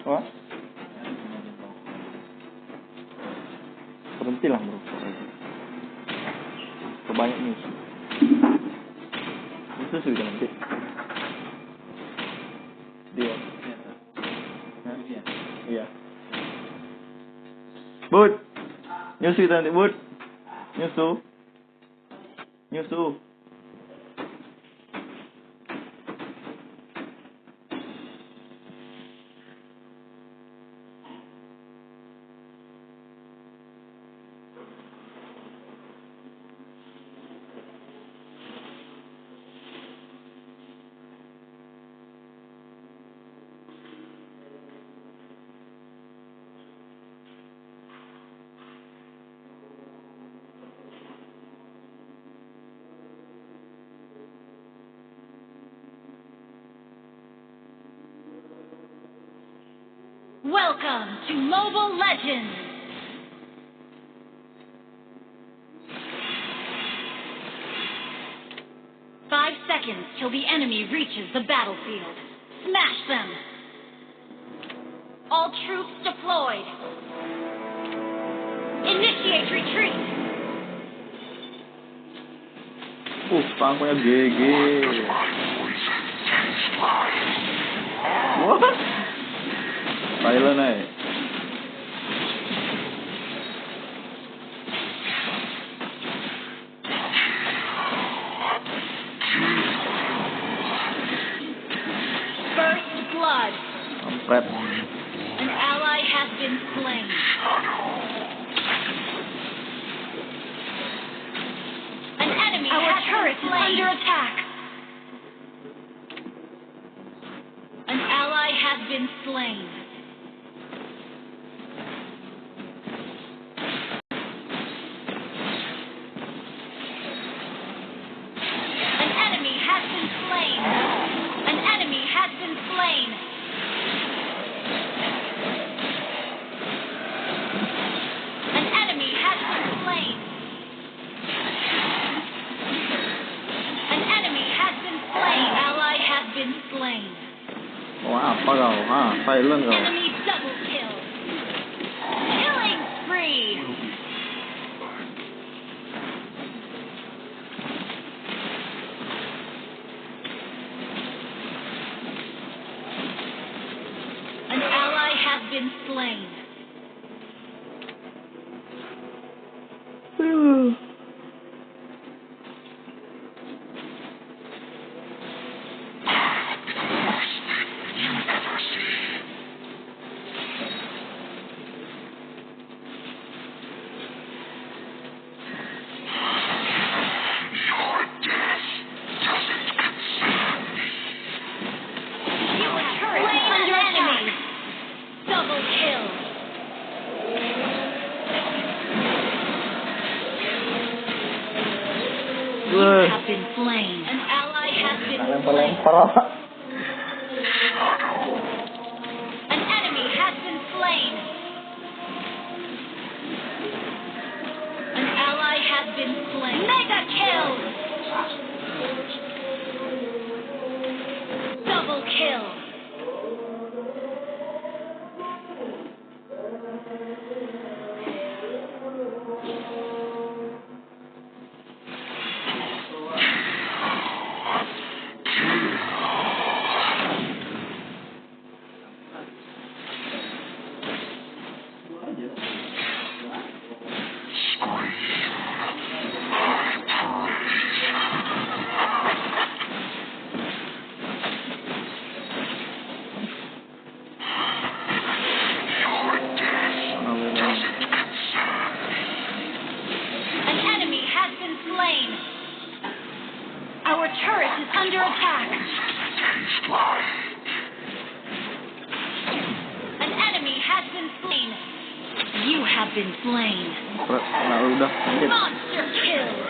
Wah, berhentilah merokok lagi. Kebanyak musuh. Musuh sudah nanti. Dia. Iya. Bud, nyusu kita nanti bud. Nyusu. Welcome to Mobile Legends! Five seconds till the enemy reaches the battlefield. Smash them! All troops deployed! Initiate retreat! Pangnya GG. What? Silent eh. First blood. Kampret. An ally has been slain. An enemy has turret is under attack. An ally has been slain. Apa kau? Silent kau. Enemy double kill. Killing spree. An ally has been slain. Have been slain. An ally has been slain. Lempar-lempar. An enemy has been slain. An ally has been slain. Mega kill! Double kill! An enemy has been slain. Our turret is under attack. An enemy has been slain. You have been slain. Nah, udah. Skip. Monster kill.